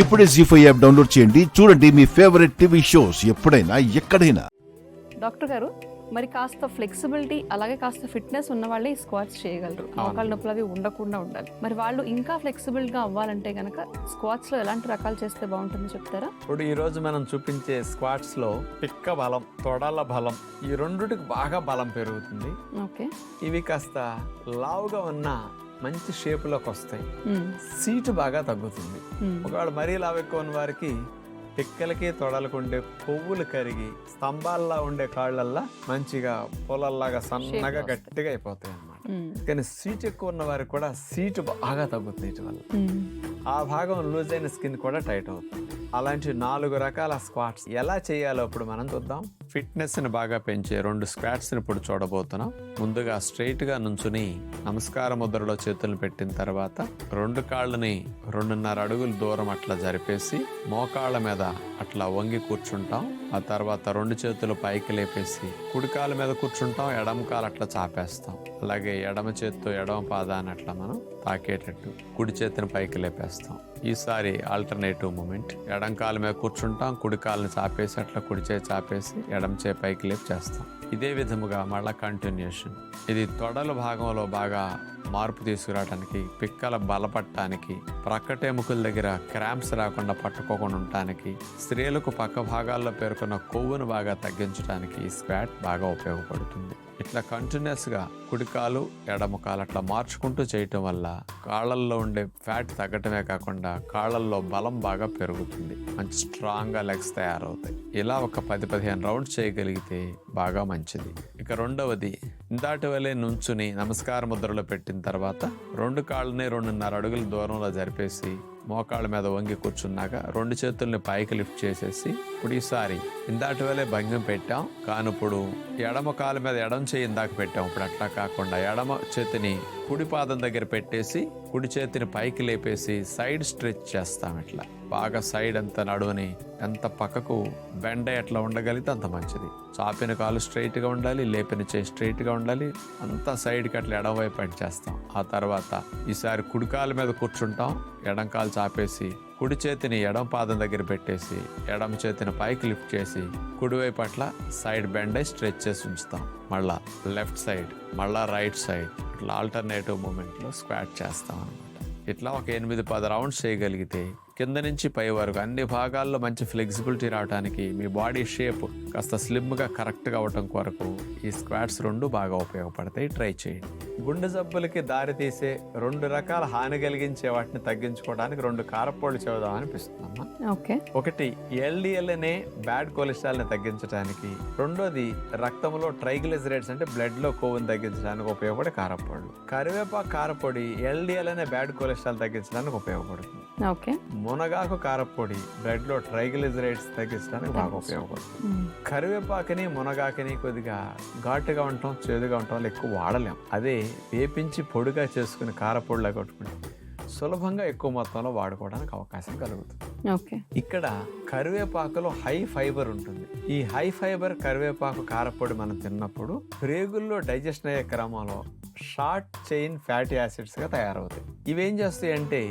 ఇప్పుడే జీ5 app download చేయండి. చూడండి మీ ఫేవరెట్ టీవీ షోస్ ఎప్పుడైనా ఎక్కడైనా. డాక్టర్ గారు, మరి కాస్త ఫ్లెక్సిబిలిటీ అలాగే కాస్త ఫిట్నెస్ ఉన్న వాళ్ళే ఈ స్క్వాట్స్ చేయగలరు. మోకాళ్ళ నొప్పులు అవి ఉండకుండా ఉండాలి. మరి వాళ్ళు ఇంకా ఫ్లెక్సిబుల్ గా అవ్వాలంటే గనక స్క్వాట్స్ లో ఎలాంటి రకాలు చేస్తే బాగుంటుందో చెప్తారా? ఇప్పుడు ఈ రోజు మనం చూపించే స్క్వాట్స్ లో పిక్క బలం, తొడల బలం, ఈ రెండుటికి బాగా బలం పెరుగుతుంది. ఓకే, ఇవి కాస్త లావుగా ఉన్న మంచి షేపులోకి వస్తాయి. సీటు బాగా తగ్గుతుంది. ఒకవేళ మరీ లావు ఎక్కువ ఉన్న వారికి పిక్కలకి తొడలకు ఉండే కొవ్వులు కరిగి స్తంభాల్లో ఉండే కాళ్ళల్లా మంచిగా పొలల్లాగా సన్నగా గట్టిగా అయిపోతాయి అన్నమాట. కానీ సీట్ ఎక్కువ ఉన్న వారికి కూడా సీటు బాగా తగ్గుతుంది. ఇటు వల్ల ఆ భాగం లూజ్ అయిన స్కిన్ కూడా టైట్ అవుతుంది. అలాంటి 4 రకాల స్క్వాట్స్ ఎలా చేయాలో ఇప్పుడు మనం చూద్దాం. ఫిట్నెస్ ని బాగా పెంచే 2 స్క్వాట్స్ ని ఇప్పుడు చూడబోతున్నాం. ముందుగా స్ట్రైట్ గా నుంచుని నమస్కార ముద్రలో చేతులు పెట్టిన తర్వాత 2 కాళ్ళని 2.5 అడుగులు దూరం అట్లా జరిపేసి మోకాళ్ళ మీద అట్లా వంగి కూర్చుంటాం. ఆ తర్వాత 2 చేతులు పైకి లేపేసి కుడి కాళ్ళ మీద కూర్చుంటాం. ఎడమ కాలు అట్లా చాపేస్తాం. అలాగే ఎడమ చేత్తో ఎడమ పాదాన్ని అట్లా మనం తాకేటట్టు కుడి చేతిని పైకి లేపేస్తాం. ఈసారి ఆల్టర్నేటివ్ మూమెంట్. ఎడం కాలు మీద కూర్చుంటాం. కుడి కాలుని చాపేసి అట్లా కుడి చేయి చాపేసి ఎడమ చేయి పైకి లేపి చేస్తాం. ఇదే విధముగా మళ్ళా కంటిన్యూషన్. ఇది తొడల భాగంలో బాగా మార్పు తీసుకురావడానికి, పిక్కల బలపడటానికి, ప్రక్కటెముకల దగ్గర క్రాంప్స్ రాకుండా పట్టుకోకుండా ఉండటానికి, స్త్రీలకు పక్క భాగాల్లో పేర్కొన్న కొవ్వును బాగా తగ్గించడానికి ఈ స్క్వాట్ బాగా ఉపయోగపడుతుంది. ఇట్లా కంటిన్యూస్గా కుడికాలు ఎడమకాలు అట్లా మార్చుకుంటూ చేయటం వల్ల కాళ్ళల్లో ఉండే ఫ్యాట్ తగ్గటమే కాకుండా కాళ్ళల్లో బలం బాగా పెరుగుతుంది. మంచి స్ట్రాంగ్గా లెగ్స్ తయారవుతాయి. ఇలా ఒక 10-15 రౌండ్స్ చేయగలిగితే బాగా మంచిది. ఇక రెండవది, ఇందాటి వలె నుంచుని నమస్కార ముద్రలో పెట్టిన తర్వాత 2 కాళ్ళని 2.5 అడుగుల దూరంలో జరిపేసి మోకాళ్ళ మీద వంగి కూర్చున్నాక 2 చేతుల్ని పైకి లిఫ్ట్ చేసేసి ఇప్పుడు ఈసారి ఇందాటి వలె భంగిమ పెట్టాం. కానీ ఇప్పుడు ఎడమ కాలు మీద ఎడమ చేయి ఇందాక పెట్టాం. ఇప్పుడు అట్లా కాకుండా ఎడమ చేతిని కుడి పాదం దగ్గర పెట్టేసి కుడి చేతిని పైకి లేపేసి సైడ్ స్ట్రెచ్ చేస్తాం. ఇట్లా బాగా సైడ్ అంతా నడువుని ఎంత పక్కకు బెండ్ ఎట్లా ఉండగలిగితే అంత మంచిది. చాపిన కాలు స్ట్రైట్గా ఉండాలి, లేపిన చేయి స్ట్రైట్గా ఉండాలి. అంతా సైడ్కి అట్లా ఎడం వైపు అటు చేస్తాం. ఆ తర్వాత ఈసారి కుడి కాలు మీద కూర్చుంటాం. ఎడం కాలు చాపేసి కుడి చేతిని ఎడం పాదం దగ్గర పెట్టేసి ఎడమ చేతిని పైకి లిఫ్ట్ చేసి కుడివైపు అట్లా సైడ్ బెండ్ అయి స్ట్రెచ్ చేసి ఉంచుతాం. మళ్ళా లెఫ్ట్ సైడ్, మళ్ళా రైట్ సైడ్, ఇట్లా ఆల్టర్నేటివ్ మూమెంట్లో స్క్వాట్ చేస్తాం అనమాట. ఇట్లా ఒక 8-10 రౌండ్స్ చేయగలిగితే కింద నుంచి పై వరకు అన్ని భాగాల్లో మంచి ఫ్లెక్సిబిలిటీ రావడానికి, మీ బాడీ షేప్ కాస్త స్లిమ్గా కరెక్ట్గా అవటం కొరకు ఈ స్క్వాట్స్ 2 బాగా ఉపయోగపడతాయి. ట్రై చేయండి. గుండె జబ్బులకి దారి తీసే 2 రకాల హాని కలిగించే వాటిని తగ్గించుకోవడానికి 2 కారపొడి చెబుదాం అనిపిస్తుందమ్మా. ఒకటి ఎల్డిఎల్ అనే బ్యాడ్ కొలెస్ట్రాల్ ని తగ్గించడానికి, రెండోది రక్తంలో ట్రైగ్లిజరైడ్స్ అంటే బ్లడ్ లో కొవ్వుని తగ్గించడానికి ఉపయోగపడే కారపొడి. కరివేపాకు కారపొడి ఎల్డిఎల్ అనే బ్యాడ్ కొలెస్ట్రాల్ తగ్గించడానికి ఉపయోగపడుతుంది. మునగాకు కారపొడి బ్లడ్ లో ట్రైగ్లిజరైడ్స్ తగ్గించడానికి బాగా ఉపయోగపడుతుంది. కరివేపాకుని మునగాకుని కొద్దిగా ఘాటుగా ఉండటం, చేదుగా ఉండటం ఎక్కువ వాడలేం. అదే వేపించి పొడిగా చేసుకుని కారపొడిలా కొట్టుకుని సులభంగా ఎక్కువ మొత్తంలో వాడుకోవడానికి అవకాశం కలుగుతుంది. ఇక్కడ కరివేపాకులో హై ఫైబర్ ఉంటుంది. ఈ హై ఫైబర్ కరివేపాకు కారపొడి మనం తిన్నప్పుడు ప్రేగుల్లో డైజెషన్ అయ్యే క్రమంలో షార్ట్ చైన్ ఫ్యాటీ యాసిడ్స్ గా తయారవుతాయి. ఇవేం చేస్తాయి అంటే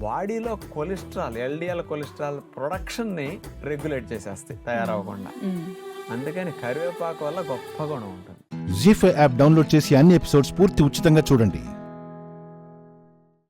బాడీలో కొలెస్ట్రాల్, ఎల్డిఎల్ కొలెస్ట్రాల్ ప్రొడక్షన్ ని రెగ్యులేట్ చేసేస్తాయి తయారవకుండా. అందుకని కరివేపాకు వల్ల గొప్ప గుణం ఉంటుంది. జీ5 యాప్ డౌన్లోడ్ చేసి అన్ని ఎపిసోడ్స్ పూర్తి ఉచితంగా చూడండి.